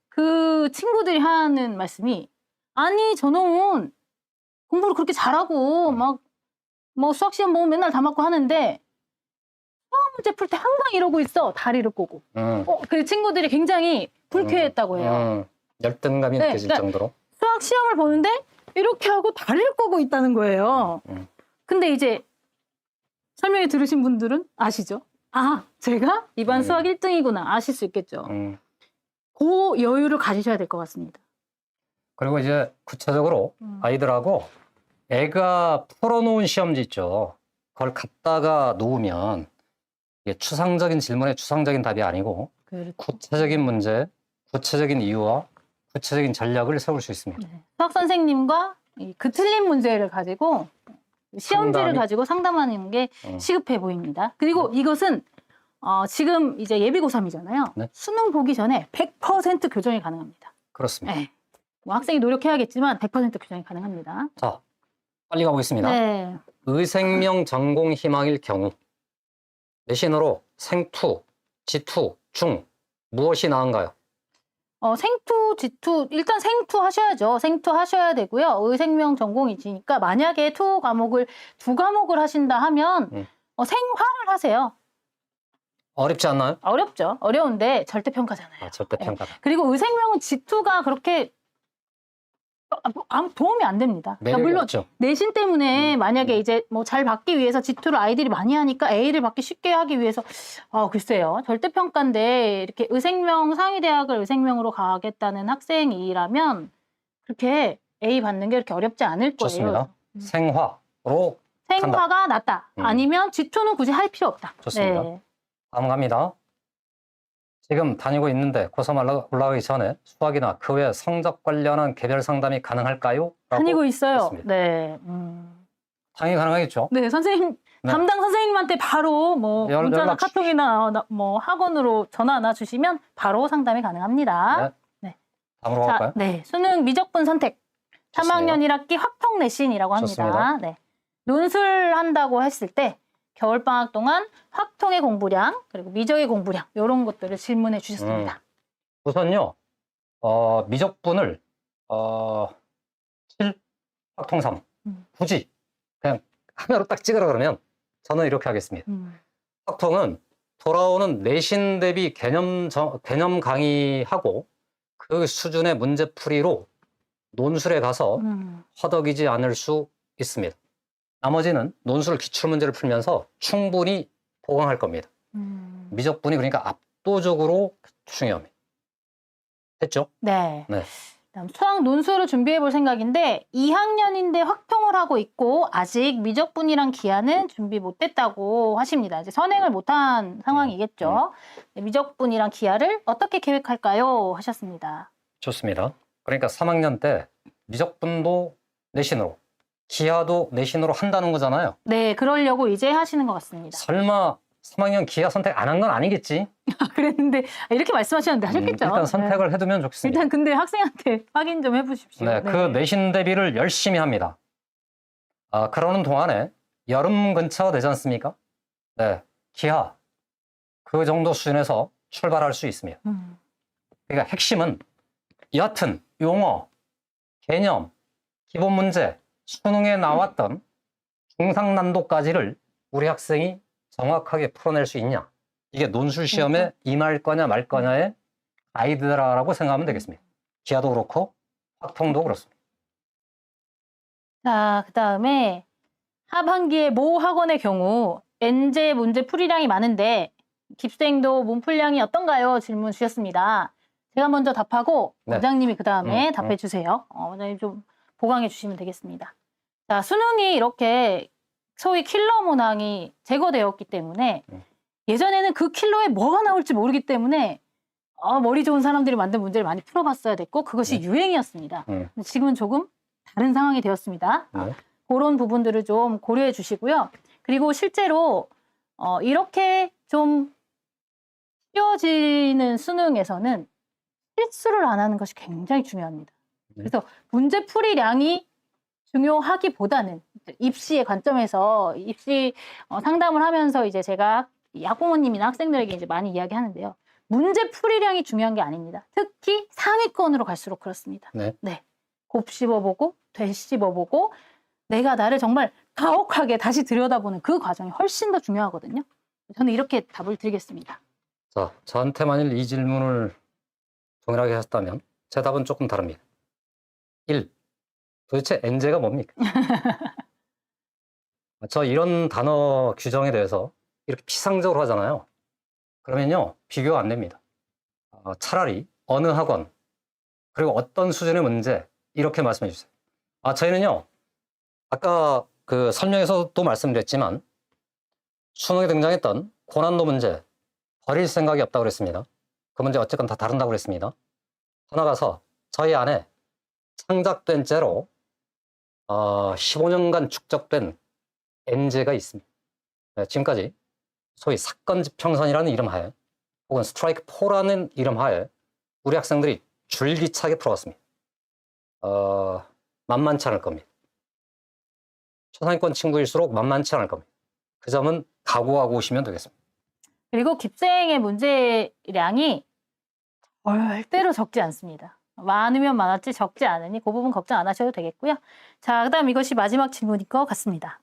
S2: 그 친구들이 하는 말씀이 아니 저놈은 공부를 그렇게 잘하고 막 뭐 수학 시험 보면 맨날 다 맞고 하는데 수학 문제 풀 때 항상 이러고 있어. 다리를 꼬고. 그 친구들이 굉장히 불쾌했다고 해요.
S1: 열등감이
S2: 네,
S1: 느껴질
S2: 그러니까
S1: 정도로.
S2: 수학 시험을 보는데 이렇게 하고 다리를 꼬고 있다는 거예요. 근데 이제 설명회 들으신 분들은 아시죠? 아, 제가 이번 수학 1등이구나 아실 수 있겠죠. 그 여유를 가지셔야 될 것 같습니다.
S1: 그리고 이제 구체적으로 아이들하고 애가 풀어놓은 시험지 있죠. 그걸 갖다가 놓으면 이게 추상적인 질문에 추상적인 답이 아니고
S2: 그렇죠.
S1: 구체적인 문제, 구체적인 이유와 구체적인 전략을 세울 수 있습니다.
S2: 네. 수학 선생님과 그 틀린 문제를 가지고 시험지를 가지고 상담하는 게 시급해 보입니다. 그리고 이것은 지금 이제 예비 고3이잖아요.
S1: 네.
S2: 수능 보기 전에 100% 교정이 가능합니다.
S1: 그렇습니다.
S2: 네. 뭐 학생이 노력해야겠지만 100% 교정이 가능합니다.
S1: 자, 빨리 가보겠습니다.
S2: 네.
S1: 의생명 전공 희망일 경우 내신으로 생투, 지투, 중 무엇이 나은가요?
S2: 생투, 지투, 일단 생투 하셔야죠. 생투 하셔야 되고요. 의생명 전공이시니까 만약에 투 과목을 2과목을 하신다 하면 생화를 하세요.
S1: 어렵지 않나요?
S2: 어렵죠. 어려운데 절대평가잖아요.
S1: 절대평가.
S2: 네. 그리고 의생명은 지투가 그렇게 아무 도움이 안 됩니다. 그러니까 물론
S1: 없죠.
S2: 내신 때문에 만약에 이제 뭐 잘 받기 위해서 지투를 아이들이 많이 하니까 A를 받기 쉽게 하기 위해서 글쎄요. 절대평가인데 이렇게 의생명 상위대학을 의생명으로 가겠다는 학생이라면 그렇게 A 받는 게 그렇게 어렵지 않을 거예요.
S1: 좋습니다. 생화로
S2: 생화가 낫다. 아니면 지투는 굳이 할 필요 없다.
S1: 좋습니다.
S2: 네.
S1: 다음 갑니다. 지금 다니고 있는데 고3 올라가기 전에 수학이나 그 외 성적 관련한 개별 상담이 가능할까요?
S2: 다니고 있어요.
S1: 했습니다.
S2: 네.
S1: 당연히 가능하겠죠.
S2: 네, 선생님 담당 선생님한테 바로 뭐 문자나
S1: 연락
S2: 카톡이나 뭐 학원으로 전화나 주시면 바로 상담이 가능합니다.
S1: 네. 다음으로 갈까요?
S2: 네, 수능 미적분 선택.
S1: 좋습니다.
S2: 3학년 1학기 확통 내신이라고 합니다.
S1: 좋습니다.
S2: 네. 논술한다고 했을 때 겨울방학 동안 확통의 공부량 그리고 미적의 공부량 이런 것들을 질문해 주셨습니다.
S1: 우선요. 미적분을 7, 확통 3 굳이 그냥 하나로 딱 찍으라 그러면 저는 이렇게 하겠습니다. 확통은 돌아오는 내신 대비 개념 강의하고 그 수준의 문제풀이로 논술에 가서 허덕이지 않을 수 있습니다. 나머지는 논술 기출문제를 풀면서 충분히 보강할 겁니다. 미적분이 그러니까 압도적으로 중요합니다. 됐죠?
S2: 네.
S1: 네.
S2: 다음 수학 논술을 준비해 볼 생각인데 2학년인데 확통을 하고 있고 아직 미적분이랑 기하는 준비 못했다고 하십니다. 이제 선행을 못한 상황이겠죠. 네, 미적분이랑 기하를 어떻게 계획할까요? 하셨습니다.
S1: 좋습니다. 그러니까 3학년 때 미적분도 내신으로 기하도 내신으로 한다는 거잖아요.
S2: 네, 그러려고 이제 하시는 것 같습니다.
S1: 설마 3학년 기하 선택 안 한 건 아니겠지?
S2: 그랬는데 이렇게 말씀하셨는데 하셨겠죠?
S1: 일단 선택을
S2: 네.
S1: 해두면 좋겠습니다.
S2: 일단 근데 학생한테 확인 좀 해보십시오.
S1: 네, 그 내신 대비를 열심히 합니다. 그러는 동안에 여름 근처가 되지 않습니까? 네, 기하 그 정도 수준에서 출발할 수 있습니다. 그러니까 핵심은 여하튼 용어, 개념, 기본 문제, 수능에 나왔던 중상난도까지를 우리 학생이 정확하게 풀어낼 수 있냐. 이게 논술 시험에 임할 거냐 말 거냐의 가이드라고 생각하면 되겠습니다. 기하도 그렇고 확통도 그렇습니다.
S2: 자, 그 다음에 하반기에 모 학원의 경우 N제 문제 풀이량이 많은데 깁생도 문풀량이 어떤가요? 질문 주셨습니다. 제가 먼저 답하고 원장님이 그 다음에 답해 주세요. 원장님 좀 보강해 주시면 되겠습니다. 자, 수능이 이렇게 소위 킬러 문항이 제거되었기 때문에 예전에는 그 킬러에 뭐가 나올지 모르기 때문에 머리 좋은 사람들이 만든 문제를 많이 풀어봤어야 됐고 그것이 유행이었습니다. 지금은 조금 다른 상황이 되었습니다. 그런 부분들을 좀 고려해 주시고요. 그리고 실제로 이렇게 좀 쉬워지는 수능에서는 실수를 안 하는 것이 굉장히 중요합니다. 그래서 문제풀이량이 중요하기보다는 입시의 관점에서 입시 상담을 하면서 이제 제가 학부모님이나 학생들에게 이제 많이 이야기하는데요. 문제풀이량이 중요한 게 아닙니다. 특히 상위권으로 갈수록 그렇습니다. 네. 곱씹어보고 되씹어보고 내가 나를 정말 가혹하게 다시 들여다보는 그 과정이 훨씬 더 중요하거든요. 저는 이렇게 답을 드리겠습니다.
S1: 자, 저한테 만일 이 질문을 동일하게 하셨다면 제 답은 조금 다릅니다. 1. 도대체 엔제가 뭡니까? 저 이런 단어 규정에 대해서 이렇게 피상적으로 하잖아요. 그러면요, 비교가 안 됩니다. 차라리 어느 학원, 그리고 어떤 수준의 문제, 이렇게 말씀해 주세요. 저희는요, 아까 그 설명에서도 말씀드렸지만, 수능에 등장했던 고난도 문제, 버릴 생각이 없다고 그랬습니다. 그 문제 어쨌건 다 다룬다고 그랬습니다. 더 나가서 저희 안에 창작된 죄로 15년간 축적된 엔제가 있습니다. 네, 지금까지 소위 사건 지평선이라는 이름 하에 혹은 스트라이크 4라는 이름 하에 우리 학생들이 줄기차게 풀어왔습니다. 만만치 않을 겁니다. 초상위권 친구일수록 만만치 않을 겁니다. 그 점은 각오하고 오시면 되겠습니다.
S2: 그리고 깁생의 문제량이 절대로 적지 않습니다. 많으면 많았지 적지 않으니 그 부분 걱정 안 하셔도 되겠고요. 자, 그다음 이것이 마지막 질문일 것 같습니다.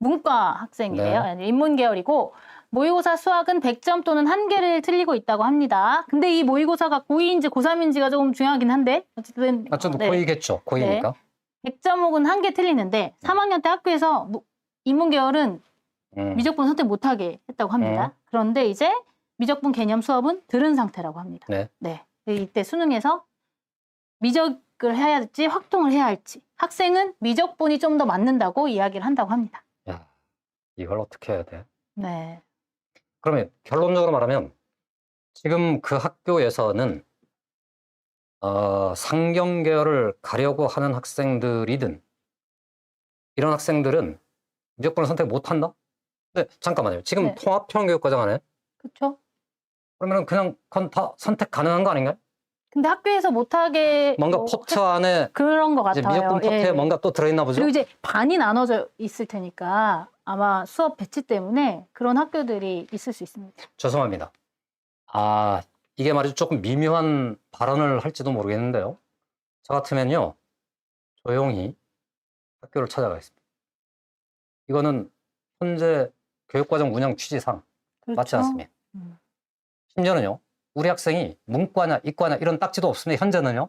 S2: 문과 학생이래요.
S1: 네.
S2: 인문 계열이고 모의고사 수학은 100점 또는 1개를 틀리고 있다고 합니다. 근데 이 모의고사가 고2인지 고3인지가 조금 중요하긴 한데 어쨌든
S1: 좀 고2겠죠. 고2니까.
S2: 네. 100점 혹은 1개 틀리는데 3학년 때 학교에서 인문 계열은 미적분 선택 못하게 했다고 합니다. 그런데 이제 미적분 개념 수업은 들은 상태라고 합니다. 네. 이때 수능에서 미적을 해야 할지 확통을 해야 할지 학생은 미적분이 좀 더 맞는다고 이야기를 한다고 합니다.
S1: 야, 이걸 어떻게 해야 돼?
S2: 네.
S1: 그러면 결론적으로 말하면 지금 그 학교에서는 상경 계열을 가려고 하는 학생들이든 이런 학생들은 미적분을 선택 못한다? 네, 잠깐만요. 지금
S2: 네.
S1: 통합형교육과정 안에
S2: 그렇죠.
S1: 그러면 그냥 그건 다 선택 가능한 거 아닌가요?
S2: 근데 학교에서 못하게
S1: 뭔가 포트 안에
S2: 그런 것
S1: 이제
S2: 같아요.
S1: 미적분 포트에 뭔가 또 들어있나 보죠?
S2: 그리고 이제 반이 나눠져 있을 테니까 아마 수업 배치 때문에 그런 학교들이 있을 수 있습니다.
S1: 죄송합니다. 이게 말이죠. 조금 미묘한 발언을 할지도 모르겠는데요. 저 같으면요. 조용히 학교를 찾아가겠습니다. 이거는 현재 교육과정 운영 취지상
S2: 그렇죠?
S1: 맞지 않습니다. 심지어는요. 우리 학생이 문과냐 이과냐 이런 딱지도 없습니다. 현재는요.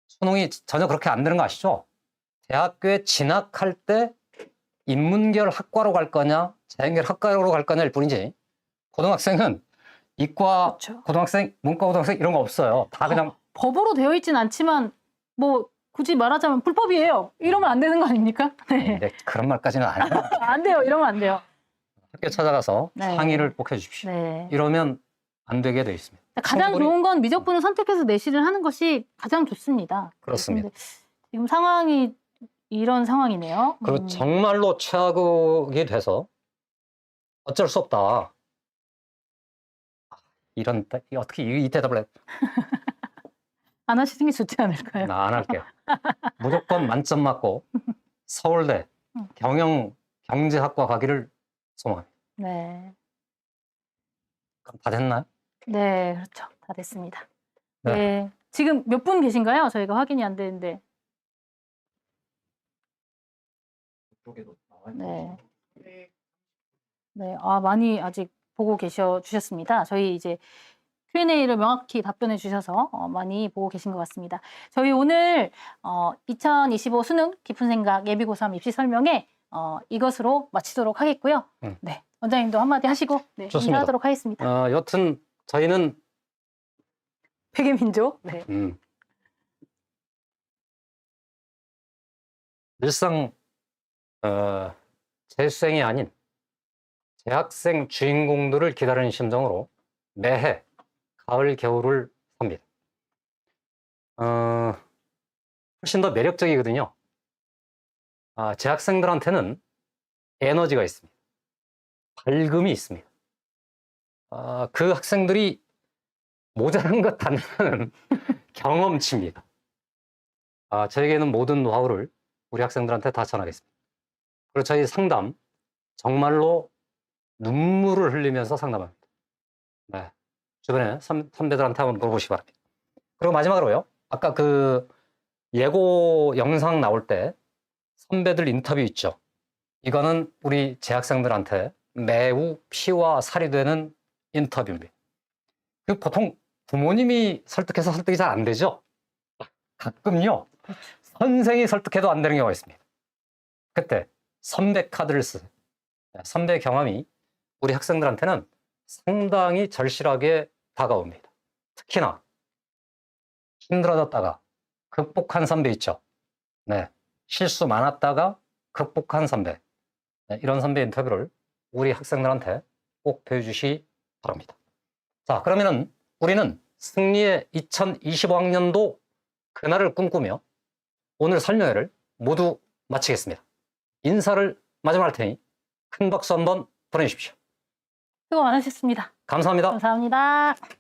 S1: 수능이 전혀 그렇게 안 되는 거 아시죠? 대학교에 진학할 때 인문계열 학과로 갈 거냐 자연계열 학과로 갈 거냐일 뿐이지 고등학생은 이과
S2: 그렇죠.
S1: 고등학생, 문과 고등학생 이런 거 없어요. 다 그냥
S2: 법으로 되어 있진 않지만 뭐 굳이 말하자면 불법이에요. 이러면 안 되는 거 아닙니까? 네.
S1: 네, 그런 말까지는 안 해요.
S2: 안 돼요. 이러면 안 돼요.
S1: 학교 찾아가서
S2: 네.
S1: 상의를 꼭 해주십시오.
S2: 네.
S1: 이러면 안 되게 돼 있습니다.
S2: 가장 좋은 건 미적분을 선택해서 내신을 하는 것이 가장 좋습니다.
S1: 그렇습니다.
S2: 지금 상황이 이런 상황이네요.
S1: 그리고 정말로 최악이 돼서 어쩔 수 없다. 어떻게 이 대답을 해?
S2: 안 하시는 게 좋지 않을까요?
S1: 나 안 할게요. 무조건 만점 맞고 서울대 경영경제학과 가기를 소망합니다.
S2: 네.
S1: 그럼 다 됐나요?
S2: 네, 그렇죠. 다 됐습니다.
S1: 네.
S2: 네. 지금 몇 분 계신가요? 저희가 확인이 안 되는데. 네. 네. 많이 아직 보고 주셨습니다. 저희 이제 Q&A를 명확히 답변해 주셔서 많이 보고 계신 것 같습니다. 저희 오늘 2025 수능 깊은 생각 예비고3 입시 설명회 이것으로 마치도록 하겠고요. 네. 원장님도 한마디 하시고 네, 인사하도록 하겠습니다.
S1: 여튼 저희는
S2: 백의민족. 네.
S1: 늘상 재수생이 아닌 재학생 주인공들을 기다리는 심정으로 매해 가을 겨울을 삽니다. 훨씬 더 매력적이거든요. 재학생들한테는 에너지가 있습니다. 밝음이 있습니다. 그 학생들이 모자란 것 하나는 경험치입니다. 저에게는 모든 노하우를 우리 학생들한테 다 전하겠습니다. 그리고 저희 상담 정말로 눈물을 흘리면서 상담합니다. 네. 주변에 선배들한테 한번 물어보시기 바랍니다. 그리고 마지막으로요. 아까 그 예고 영상 나올 때 선배들 인터뷰 있죠. 이거는 우리 재학생들한테 매우 피와 살이 되는 인터뷰입니다. 보통 부모님이 설득해서 설득이 잘 안 되죠. 가끔요. 선생이 설득해도 안 되는 경우가 있습니다. 그때 선배 카드를 쓰세요. 선배 경험이 우리 학생들한테는 상당히 절실하게 다가옵니다. 특히나 힘들어졌다가 극복한 선배 있죠. 네, 실수 많았다가 극복한 선배. 네, 이런 선배 인터뷰를 우리 학생들한테 꼭 배워주시기 바랍니다. 자, 그러면은 우리는 승리의 2025학년도 그날을 꿈꾸며 오늘 설명회를 모두 마치겠습니다. 인사를 마지막 할 테니 큰 박수 한번 보내주십시오.
S2: 수고 많으셨습니다.
S1: 감사합니다.
S2: 감사합니다.